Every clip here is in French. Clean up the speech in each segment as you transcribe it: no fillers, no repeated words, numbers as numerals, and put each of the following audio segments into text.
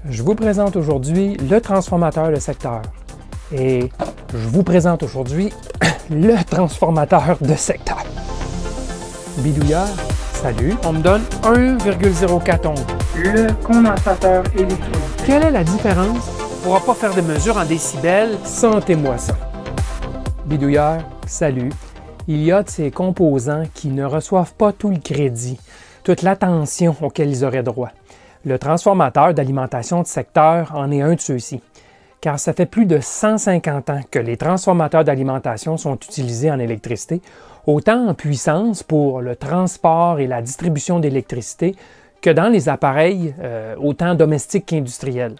Je vous présente aujourd'hui le transformateur de secteur. Et je vous présente aujourd'hui le transformateur de secteur. Bidouilleur, salut. On me donne 1,04 ohms. Le condensateur électrique. Quelle est la différence? On ne pourra pas faire de mesures en décibels. Sentez-moi ça. Bidouilleur, salut. Il y a de ces composants qui ne reçoivent pas tout le crédit, toute l'attention auquel ils auraient droit. Le transformateur d'alimentation de secteur en est un de ceux-ci, car ça fait plus de 150 ans que les transformateurs d'alimentation sont utilisés en électricité, autant en puissance pour le transport et la distribution d'électricité que dans les appareils autant domestiques qu'industriels.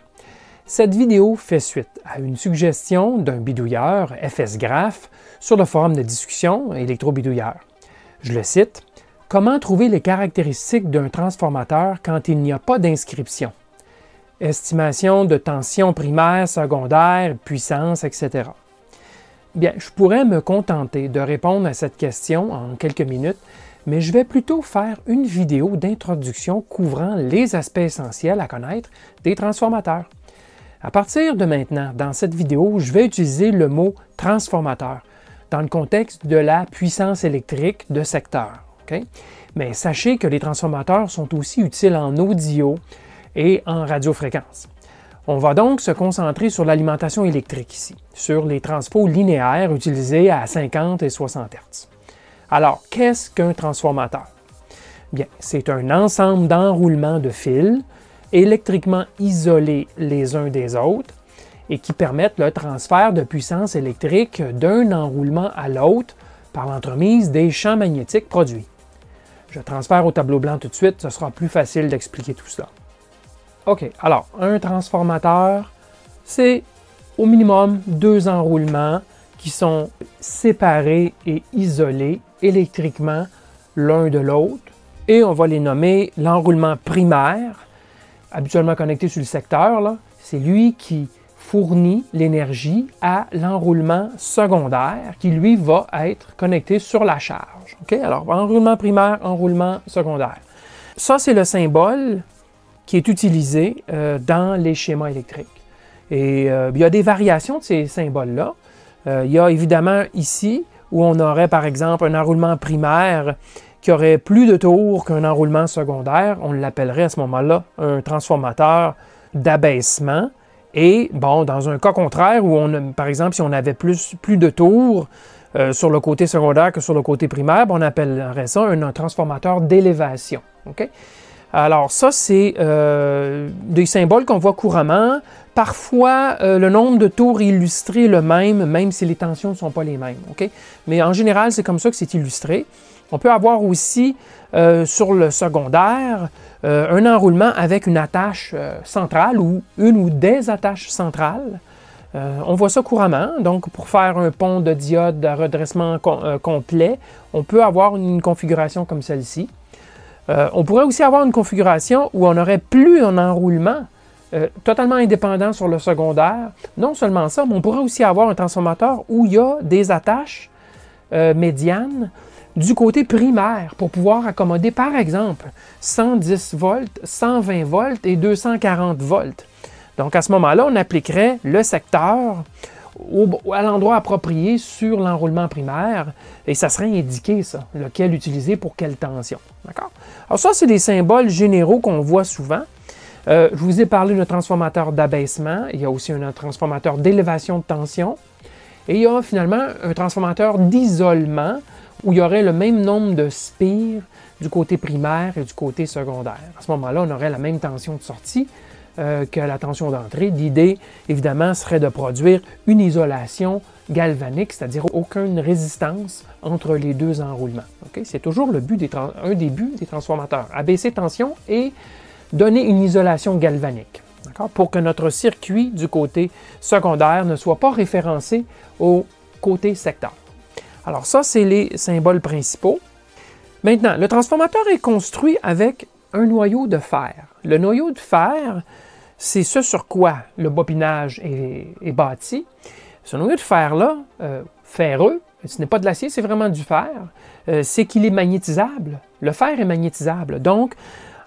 Cette vidéo fait suite à une suggestion d'un bidouilleur, FS Graph, sur le forum de discussion électro-bidouilleur. Je le cite. Comment trouver les caractéristiques d'un transformateur quand il n'y a pas d'inscription? Estimation de tension primaire, secondaire, puissance, etc. Bien, je pourrais me contenter de répondre à cette question en quelques minutes, mais je vais plutôt faire une vidéo d'introduction couvrant les aspects essentiels à connaître des transformateurs. À partir de maintenant, dans cette vidéo, je vais utiliser le mot « transformateur » dans le contexte de la puissance électrique de secteur. Okay? Mais sachez que les transformateurs sont aussi utiles en audio et en radiofréquence. On va donc se concentrer sur l'alimentation électrique ici, sur les transpos linéaires utilisés à 50 et 60 Hz. Alors, qu'est-ce qu'un transformateur? Bien, c'est un ensemble d'enroulements de fils électriquement isolés les uns des autres et qui permettent le transfert de puissance électrique d'un enroulement à l'autre par l'entremise des champs magnétiques produits. Je transfère au tableau blanc tout de suite, ce sera plus facile d'expliquer tout cela. OK, alors, un transformateur, c'est au minimum 2 enroulements qui sont séparés et isolés électriquement l'un de l'autre. Et on va les nommer l'enroulement primaire, habituellement connecté sur le secteur. C'est lui qui fournit l'énergie à l'enroulement secondaire qui, lui, va être connecté sur la charge. Okay? Alors, enroulement primaire, enroulement secondaire. Ça, c'est le symbole qui est utilisé dans les schémas électriques. Et il y a des variations de ces symboles-là. Il y a évidemment ici, où on aurait, par exemple, un enroulement primaire qui aurait plus de tours qu'un enroulement secondaire. On l'appellerait à ce moment-là un transformateur d'abaissement. Et, bon, dans un cas contraire, où par exemple, si on avait plus de tours sur le côté secondaire que sur le côté primaire, on appellerait ça un transformateur d'élévation. Okay? Alors, ça, c'est des symboles qu'on voit couramment. Parfois, le nombre de tours est illustré le même si les tensions ne sont pas les mêmes. Okay? Mais en général, c'est comme ça que c'est illustré. On peut avoir aussi, sur le secondaire, un enroulement avec une attache centrale ou une ou des attaches centrales. On voit ça couramment. Donc, pour faire un pont de diode à redressement complet, on peut avoir une configuration comme celle-ci. On pourrait aussi avoir une configuration où on n'aurait plus un enroulement totalement indépendant sur le secondaire. Non seulement ça, mais on pourrait aussi avoir un transformateur où il y a des attaches médianes du côté primaire pour pouvoir accommoder, par exemple, 110 volts, 120 volts et 240 volts. Donc, à ce moment-là, on appliquerait le secteur à l'endroit approprié sur l'enroulement primaire et ça serait indiqué, ça, lequel utiliser pour quelle tension. D'accord? Alors ça, c'est des symboles généraux qu'on voit souvent. Je vous ai parlé d'un transformateur d'abaissement. Il y a aussi un transformateur d'élévation de tension. Et il y a finalement un transformateur d'isolement où il y aurait le même nombre de spires du côté primaire et du côté secondaire. À ce moment-là, on aurait la même tension de sortie que la tension d'entrée. L'idée, évidemment, serait de produire une isolation galvanique, c'est-à-dire aucune résistance entre les deux enroulements. Okay? C'est toujours un des buts des transformateurs, abaisser tension et donner une isolation galvanique, pour que notre circuit du côté secondaire ne soit pas référencé au côté secteur. Alors ça, c'est les symboles principaux. Maintenant, le transformateur est construit avec un noyau de fer. Le noyau de fer, c'est ce sur quoi le bobinage est bâti. Ce noyau de fer-là, ferreux, ce n'est pas de l'acier, c'est vraiment du fer, c'est qu'il est magnétisable. Le fer est magnétisable. Donc,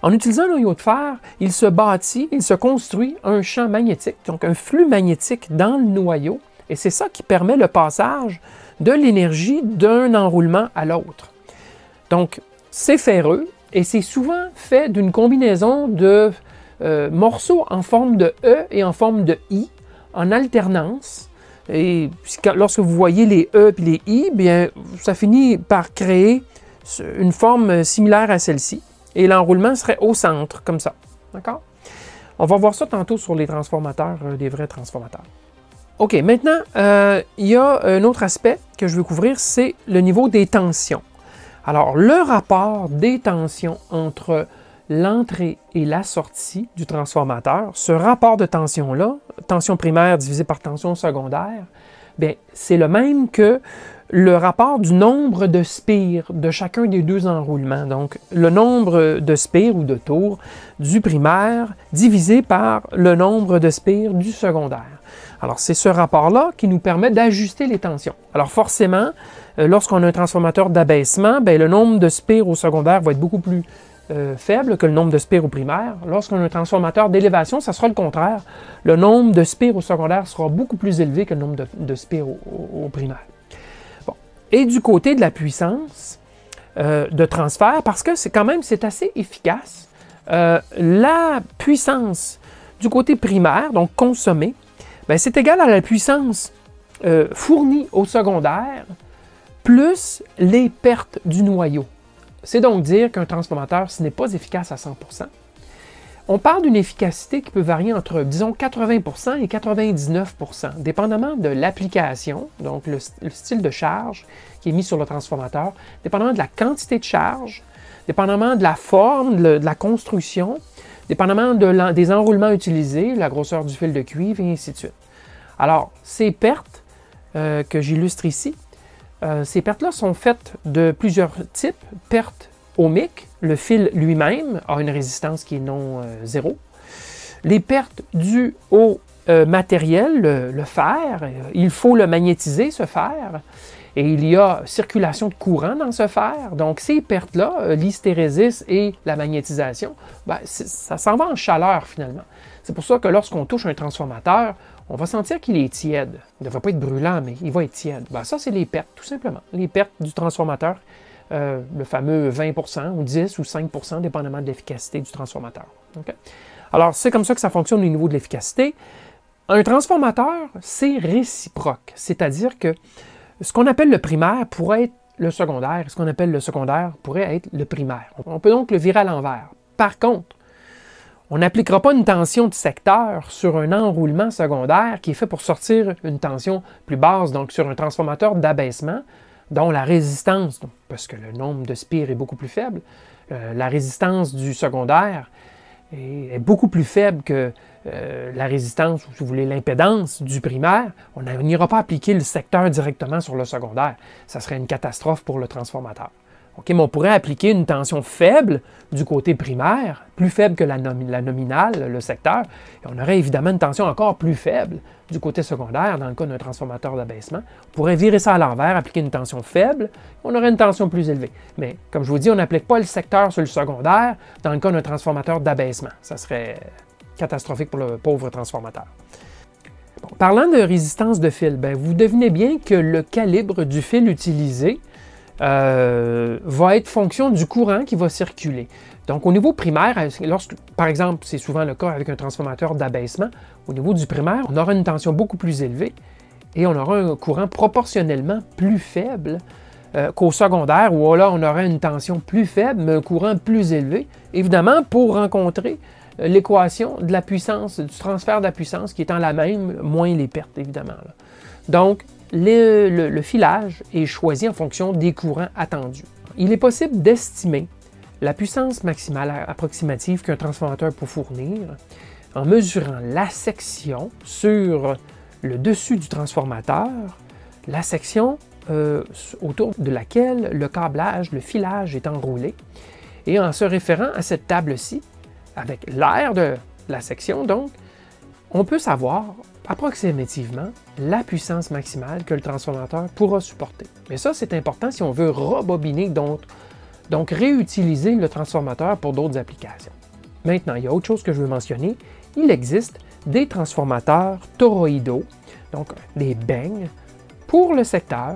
En utilisant un noyau de fer, il se construit un champ magnétique, donc un flux magnétique dans le noyau, et c'est ça qui permet le passage de l'énergie d'un enroulement à l'autre. Donc, c'est ferreux, et c'est souvent fait d'une combinaison de morceaux en forme de E et en forme de I, en alternance. Et lorsque vous voyez les E et les I, bien, ça finit par créer une forme similaire à celle-ci. Et l'enroulement serait au centre, comme ça. D'accord? On va voir ça tantôt sur les transformateurs, des vrais transformateurs. OK, maintenant, il y a un autre aspect que je veux couvrir, c'est le niveau des tensions. Alors, le rapport des tensions entre l'entrée et la sortie du transformateur, ce rapport de tension-là, tension primaire divisée par tension secondaire, bien, c'est le même que le rapport du nombre de spires de chacun des deux enroulements. Donc, le nombre de spires ou de tours du primaire divisé par le nombre de spires du secondaire. Alors, c'est ce rapport-là qui nous permet d'ajuster les tensions. Alors, forcément, lorsqu'on a un transformateur d'abaissement, bien, le nombre de spires au secondaire va être beaucoup plus faible que le nombre de spires au primaire. Lorsqu'on a un transformateur d'élévation, ça sera le contraire. Le nombre de spires au secondaire sera beaucoup plus élevé que le nombre de spires au primaire. Bon. Et du côté de la puissance de transfert, parce que c'est assez efficace, la puissance du côté primaire, donc consommée, c'est égal à la puissance fournie au secondaire plus les pertes du noyau. C'est donc dire qu'un transformateur, ce n'est pas efficace à 100%. On parle d'une efficacité qui peut varier entre, disons, 80% et 99%, dépendamment de l'application, donc le style de charge qui est mis sur le transformateur, dépendamment de la quantité de charge, dépendamment de la forme, de la construction, dépendamment des enroulements utilisés, la grosseur du fil de cuivre, et ainsi de suite. Alors, ces pertes que j'illustre ici, ces pertes-là sont faites de plusieurs types. Pertes ohmiques, le fil lui-même a une résistance qui est non zéro. Les pertes dues au matériel, le fer, il faut le magnétiser, ce fer, et il y a circulation de courant dans ce fer. Donc, ces pertes-là, l'hystérésis et la magnétisation, ça s'en va en chaleur finalement. C'est pour ça que lorsqu'on touche un transformateur, on va sentir qu'il est tiède. Il ne devrait pas être brûlant, mais il va être tiède. Ça, c'est les pertes, tout simplement. Les pertes du transformateur, le fameux 20% ou 10 ou 5%, dépendamment de l'efficacité du transformateur. Okay? Alors, c'est comme ça que ça fonctionne au niveau de l'efficacité. Un transformateur, c'est réciproque. C'est-à-dire que ce qu'on appelle le primaire pourrait être le secondaire, ce qu'on appelle le secondaire pourrait être le primaire. On peut donc le virer à l'envers. Par contre, on n'appliquera pas une tension de secteur sur un enroulement secondaire qui est fait pour sortir une tension plus basse, donc sur un transformateur d'abaissement, dont la résistance, parce que le nombre de spires est beaucoup plus faible, la résistance du secondaire est beaucoup plus faible que la résistance, ou si vous voulez, l'impédance du primaire. On n'ira pas appliquer le secteur directement sur le secondaire. Ça serait une catastrophe pour le transformateur. Okay, mais on pourrait appliquer une tension faible du côté primaire, plus faible que la nominale, le secteur, et on aurait évidemment une tension encore plus faible du côté secondaire, dans le cas d'un transformateur d'abaissement. On pourrait virer ça à l'envers, appliquer une tension faible, on aurait une tension plus élevée. Mais comme je vous dis, on n'applique pas le secteur sur le secondaire dans le cas d'un transformateur d'abaissement. Ça serait catastrophique pour le pauvre transformateur. Bon, parlant de résistance de fil, vous devinez bien que le calibre du fil utilisé va être fonction du courant qui va circuler. Donc, au niveau primaire, par exemple, c'est souvent le cas avec un transformateur d'abaissement, au niveau du primaire, on aura une tension beaucoup plus élevée et on aura un courant proportionnellement plus faible qu'au secondaire, où là, on aura une tension plus faible, mais un courant plus élevé, évidemment, pour rencontrer l'équation de la puissance, du transfert de la puissance qui étant la même, moins les pertes, évidemment. Là. Donc, le filage est choisi en fonction des courants attendus. Il est possible d'estimer la puissance maximale approximative qu'un transformateur peut fournir en mesurant la section sur le dessus du transformateur, la section autour de laquelle le câblage, le filage est enroulé, et en se référant à cette table-ci, avec l'aire de la section, donc, on peut savoir approximativement la puissance maximale que le transformateur pourra supporter. Mais ça, c'est important si on veut rebobiner Donc, réutiliser le transformateur pour d'autres applications. Maintenant, il y a autre chose que je veux mentionner. Il existe des transformateurs toroïdaux, donc des beignes, pour le secteur.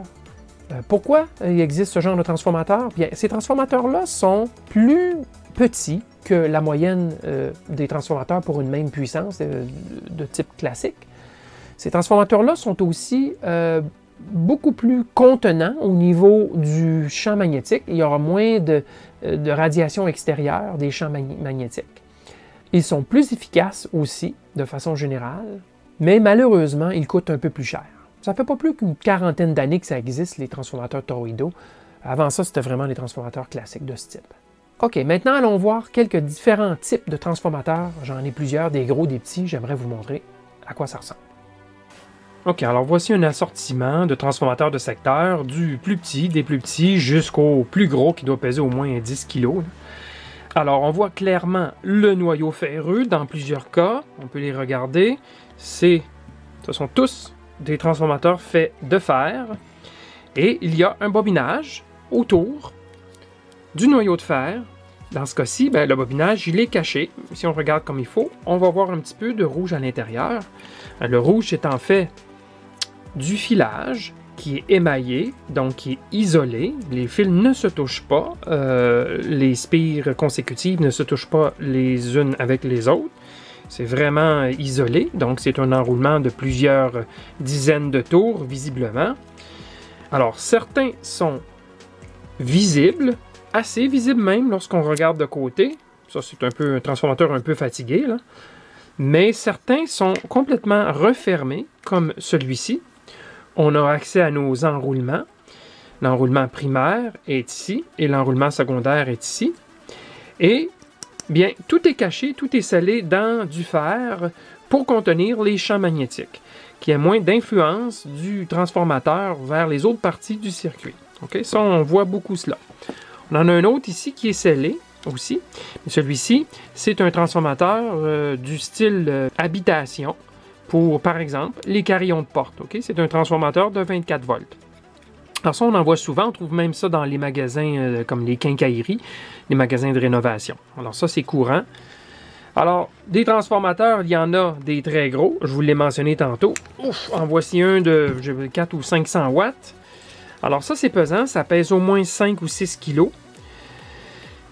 Pourquoi il existe ce genre de transformateur? Bien, ces transformateurs-là sont plus petits que la moyenne des transformateurs pour une même puissance de type classique. Ces transformateurs-là sont aussi beaucoup plus contenants au niveau du champ magnétique. Il y aura moins de radiation extérieure des champs magnétiques. Ils sont plus efficaces aussi, de façon générale, mais malheureusement, ils coûtent un peu plus cher. Ça ne fait pas plus qu'une quarantaine d'années que ça existe, les transformateurs toroïdaux. Avant ça, c'était vraiment les transformateurs classiques de ce type. OK, maintenant, allons voir quelques différents types de transformateurs. J'en ai plusieurs, des gros, des petits. J'aimerais vous montrer à quoi ça ressemble. OK, alors voici un assortiment de transformateurs de secteur, des plus petits, jusqu'au plus gros qui doit peser au moins 10 kg. Alors, on voit clairement le noyau ferreux dans plusieurs cas. On peut les regarder. Ce sont tous des transformateurs faits de fer. Et il y a un bobinage autour du noyau de fer. Dans ce cas-ci, le bobinage, il est caché. Si on regarde comme il faut, on va voir un petit peu de rouge à l'intérieur. Le rouge, c'est en fait du filage qui est émaillé, donc qui est isolé. Les fils ne se touchent pas. Les spires consécutives ne se touchent pas les unes avec les autres. C'est vraiment isolé, donc c'est un enroulement de plusieurs dizaines de tours, visiblement. Alors, certains sont visibles, assez visibles même lorsqu'on regarde de côté. Ça, c'est un transformateur un peu fatigué, là. Mais certains sont complètement refermés, comme celui-ci. On a accès à nos enroulements. L'enroulement primaire est ici et l'enroulement secondaire est ici. Et bien, tout est caché, tout est scellé dans du fer pour contenir les champs magnétiques, qui a moins d'influence du transformateur vers les autres parties du circuit. Okay? Ça, on voit beaucoup cela. On en a un autre ici qui est scellé aussi. Celui-ci, c'est un transformateur du style habitation pour, par exemple, les carillons de porte. Okay? C'est un transformateur de 24 volts. Alors ça, on en voit souvent, on trouve même ça dans les magasins comme les quincailleries, les magasins de rénovation. Alors ça, c'est courant. Alors, des transformateurs, il y en a des très gros, je vous l'ai mentionné tantôt. Ouf, en voici un de 4 ou 500 watts. Alors ça, c'est pesant, ça pèse au moins 5 ou 6 kilos.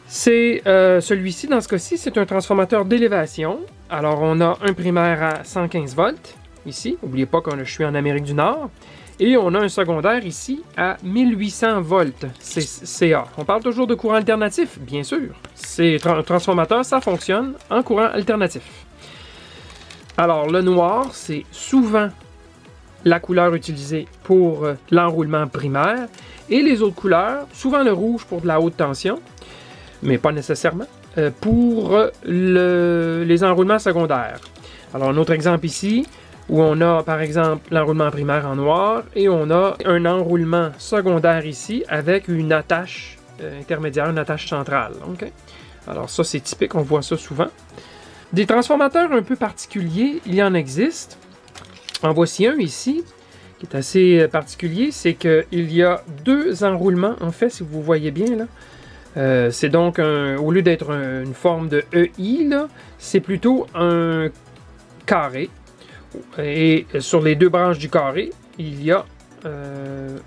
C'est celui-ci, dans ce cas-ci, c'est un transformateur d'élévation. Alors, on a un primaire à 115 volts, ici. N'oubliez pas que je suis en Amérique du Nord. Et on a un secondaire ici à 1800 volts, c'est CA. On parle toujours de courant alternatif, bien sûr. Ces transformateurs, ça fonctionne en courant alternatif. Alors, le noir, c'est souvent la couleur utilisée pour l'enroulement primaire. Et les autres couleurs, souvent le rouge pour de la haute tension, mais pas nécessairement, pour les enroulements secondaires. Alors, un autre exemple ici, où on a, par exemple, l'enroulement primaire en noir, et on a un enroulement secondaire ici, avec une attache intermédiaire, une attache centrale. Okay? Alors ça, c'est typique, on voit ça souvent. Des transformateurs un peu particuliers, il y en existe. En voici un ici, qui est assez particulier, c'est qu'il y a deux enroulements, en fait, si vous voyez bien, là. C'est donc, au lieu d'être une forme de EI, c'est plutôt un carré. Et sur les deux branches du carré, il y a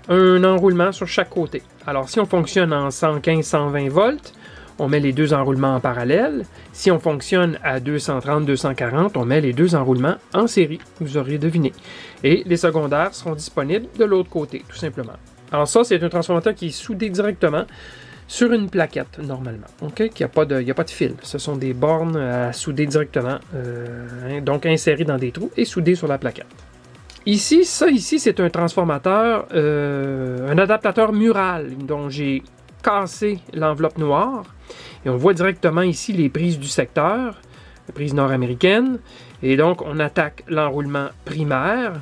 un enroulement sur chaque côté. Alors, si on fonctionne en 115-120 volts, on met les deux enroulements en parallèle. Si on fonctionne à 230-240, on met les deux enroulements en série, vous aurez deviné. Et les secondaires seront disponibles de l'autre côté, tout simplement. Alors ça, c'est un transformateur qui est soudé directement sur une plaquette, normalement. Okay? Il n'y a pas de fil. Ce sont des bornes à souder directement, donc insérées dans des trous et soudées sur la plaquette. Ici, c'est un transformateur, un adaptateur mural, dont j'ai cassé l'enveloppe noire. Et on voit directement ici les prises du secteur, les prises nord-américaines. Et donc, on attaque l'enroulement primaire.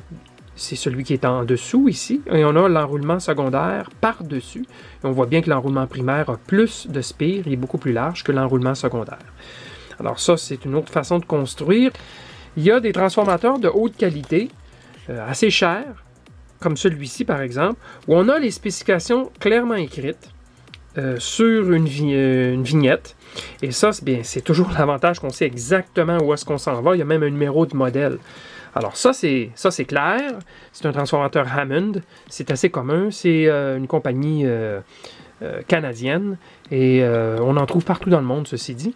C'est celui qui est en dessous ici, et on a l'enroulement secondaire par-dessus. On voit bien que l'enroulement primaire a plus de spires, il est beaucoup plus large que l'enroulement secondaire. Alors ça, c'est une autre façon de construire. Il y a des transformateurs de haute qualité, assez chers, comme celui-ci par exemple, où on a les spécifications clairement écrites. sur une vignette. Et ça, c'est toujours l'avantage qu'on sait exactement où est-ce qu'on s'en va. Il y a même un numéro de modèle. Alors ça, c'est clair. C'est un transformateur Hammond. C'est assez commun. C'est une compagnie canadienne. Et on en trouve partout dans le monde, ceci dit.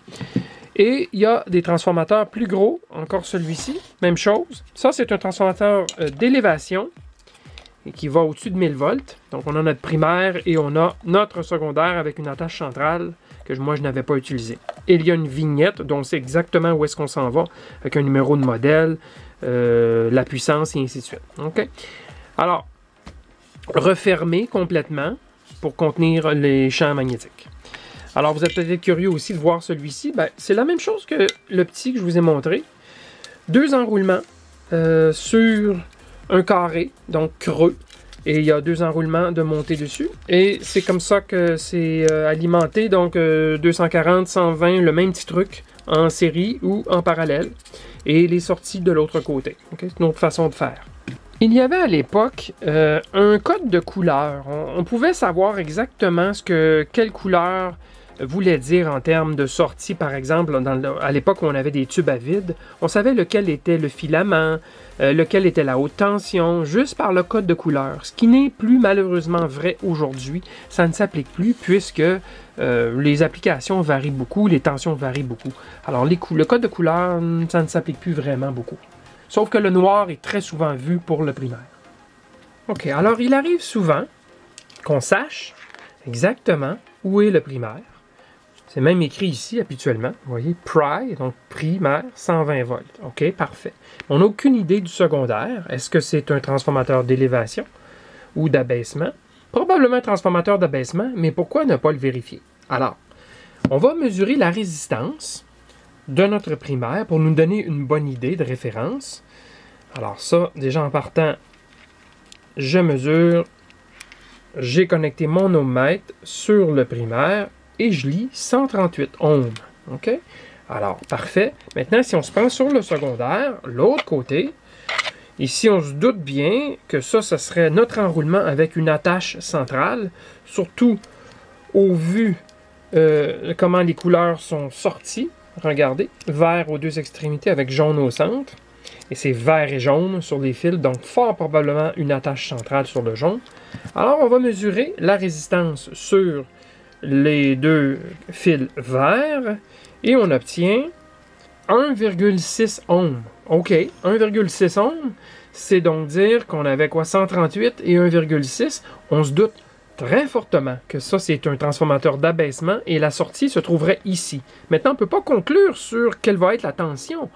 Et il y a des transformateurs plus gros, encore celui-ci, même chose. Ça, c'est un transformateur d'élévation qui va au-dessus de 1000 volts. Donc, on a notre primaire et on a notre secondaire avec une attache centrale que moi, je n'avais pas utilisée. Et il y a une vignette dont on sait exactement où est-ce qu'on s'en va, avec un numéro de modèle, la puissance et ainsi de suite. OK? Alors, refermé complètement pour contenir les champs magnétiques. Alors, vous êtes peut-être curieux aussi de voir celui-ci. C'est la même chose que le petit que je vous ai montré. 2 enroulements sur un carré, donc creux. Et il y a 2 enroulements de montée dessus. Et c'est comme ça que c'est alimenté. Donc, 240, 120, le même petit truc en série ou en parallèle. Et les sorties de l'autre côté. Okay? C'est une autre façon de faire. Il y avait à l'époque un code de couleur. On pouvait savoir exactement quelle couleur voulait dire en termes de sortie, par exemple, à l'époque où on avait des tubes à vide, on savait lequel était le filament, lequel était la haute tension, juste par le code de couleur. Ce qui n'est plus malheureusement vrai aujourd'hui. Ça ne s'applique plus puisque les applications varient beaucoup, les tensions varient beaucoup. Alors le code de couleur, ça ne s'applique plus vraiment beaucoup. Sauf que le noir est très souvent vu pour le primaire. OK, alors il arrive souvent qu'on sache exactement où est le primaire. C'est même écrit ici habituellement. Vous voyez, Pri, donc primaire, 120 volts. OK, parfait. On n'a aucune idée du secondaire. Est-ce que c'est un transformateur d'élévation ou d'abaissement? Probablement un transformateur d'abaissement, mais pourquoi ne pas le vérifier? Alors, on va mesurer la résistance de notre primaire pour nous donner une bonne idée de référence. Alors ça, déjà en partant, je mesure. J'ai connecté mon ohmmètre sur le primaire. Et je lis 138 ohms. OK? Alors, parfait. Maintenant, si on se prend sur le secondaire, l'autre côté, ici, on se doute bien que ça serait notre enroulement avec une attache centrale, surtout au vu comment les couleurs sont sorties. Regardez, vert aux 2 extrémités avec jaune au centre. Et c'est vert et jaune sur les fils, donc fort probablement une attache centrale sur le jaune. Alors, on va mesurer la résistance sur les 2 fils verts et on obtient 1,6 ohms. OK, 1,6 ohms, c'est donc dire qu'on avait quoi, 138 et 1,6. On se doute très fortement que ça, c'est un transformateur d'abaissement et la sortie se trouverait ici. Maintenant, on ne peut pas conclure sur quelle va être la tension.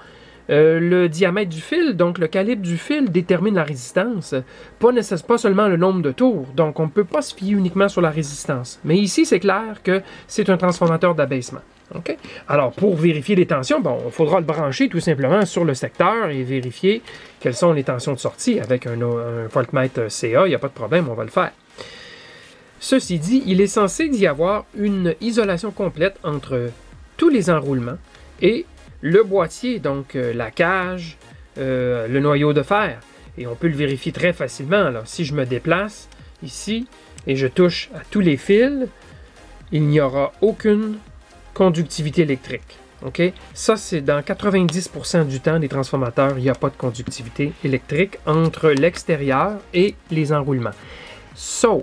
Le diamètre du fil, donc le calibre du fil, détermine la résistance, pas seulement le nombre de tours. Donc, on ne peut pas se fier uniquement sur la résistance. Mais ici, c'est clair que c'est un transformateur d'abaissement. Okay? Alors, pour vérifier les tensions, il faudra le brancher tout simplement sur le secteur et vérifier quelles sont les tensions de sortie. Avec un voltmètre CA, il n'y a pas de problème, on va le faire. Ceci dit, il est censé y avoir une isolation complète entre tous les enroulements et le boîtier, donc la cage, le noyau de fer. Et on peut le vérifier très facilement. Là. Si je me déplace ici et je touche à tous les fils, il n'y aura aucune conductivité électrique. Okay? Ça, c'est dans 90% du temps des transformateurs, il n'y a pas de conductivité électrique entre l'extérieur et les enroulements. Sauf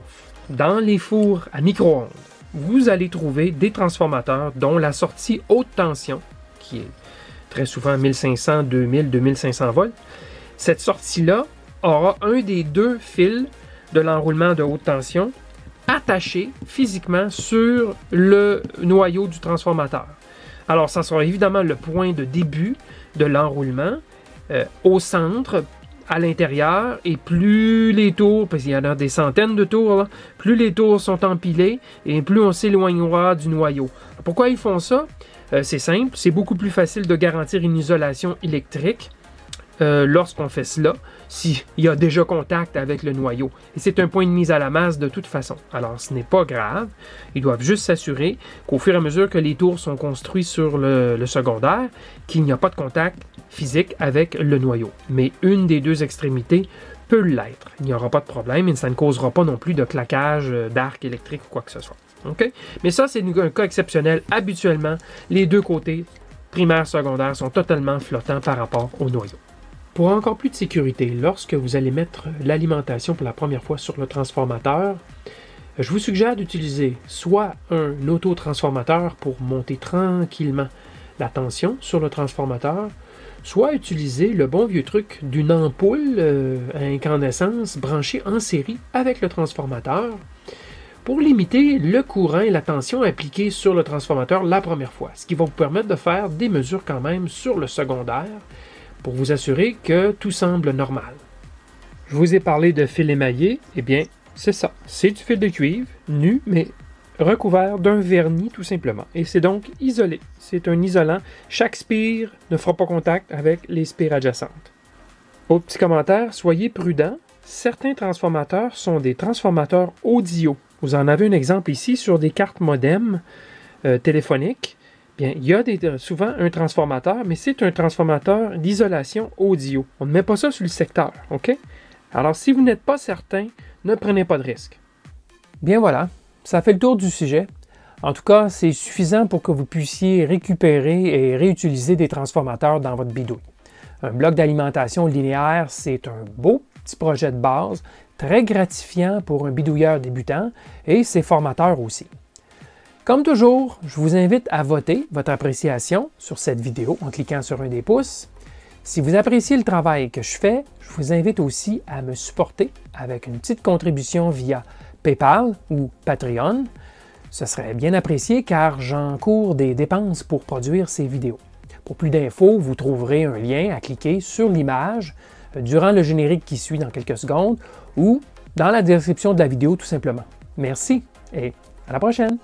dans les fours à micro-ondes, vous allez trouver des transformateurs dont la sortie haute tension, qui est très souvent 1500, 2000, 2500 volts. Cette sortie-là aura un des 2 fils de l'enroulement de haute tension attaché physiquement sur le noyau du transformateur. Alors, ça sera évidemment le point de début de l'enroulement au centre, à l'intérieur, et plus les tours, parce qu'il y en a des centaines de tours, là, plus les tours sont empilés et plus on s'éloignera du noyau. Pourquoi ils font ça? C'est simple, c'est beaucoup plus facile de garantir une isolation électrique lorsqu'on fait cela, s'il y a déjà contact avec le noyau. Et c'est un point de mise à la masse de toute façon. Alors, ce n'est pas grave. Ils doivent juste s'assurer qu'au fur et à mesure que les tours sont construits sur le secondaire, qu'il n'y a pas de contact physique avec le noyau. Mais une des 2 extrémités peut l'être. Il n'y aura pas de problème et ça ne causera pas non plus de claquage d'arc électrique ou quoi que ce soit. OK? Mais ça, c'est un cas exceptionnel. Habituellement, les deux côtés, primaire, secondaire, sont totalement flottants par rapport au noyau. Pour encore plus de sécurité, lorsque vous allez mettre l'alimentation pour la première fois sur le transformateur, je vous suggère d'utiliser soit un autotransformateur pour monter tranquillement la tension sur le transformateur, soit utiliser le bon vieux truc d'une ampoule à incandescence branchée en série avec le transformateur pour limiter le courant et la tension appliquée sur le transformateur la première fois, ce qui va vous permettre de faire des mesures quand même sur le secondaire pour vous assurer que tout semble normal. Je vous ai parlé de fil émaillé, eh bien, c'est ça. C'est du fil de cuivre, nu, mais recouvert d'un vernis tout simplement. Et c'est donc isolé. C'est un isolant. Chaque spire ne fera pas contact avec les spires adjacentes. Autre petit commentaire, soyez prudents. Certains transformateurs sont des transformateurs audio. Vous en avez un exemple ici sur des cartes modem téléphoniques. Bien, il y a souvent un transformateur, mais c'est un transformateur d'isolation audio. On ne met pas ça sur le secteur, OK? Alors, si vous n'êtes pas certain, ne prenez pas de risque. Bien voilà, ça fait le tour du sujet. En tout cas, c'est suffisant pour que vous puissiez récupérer et réutiliser des transformateurs dans votre bidouille. Un bloc d'alimentation linéaire, c'est un beau petit projet de base, très gratifiant pour un bidouilleur débutant et c'est formateur aussi. Comme toujours, je vous invite à voter votre appréciation sur cette vidéo en cliquant sur un des pouces. Si vous appréciez le travail que je fais, je vous invite aussi à me supporter avec une petite contribution via PayPal ou Patreon. Ce serait bien apprécié car j'encours des dépenses pour produire ces vidéos. Pour plus d'infos, vous trouverez un lien à cliquer sur l'image durant le générique qui suit dans quelques secondes ou dans la description de la vidéo tout simplement. Merci et à la prochaine!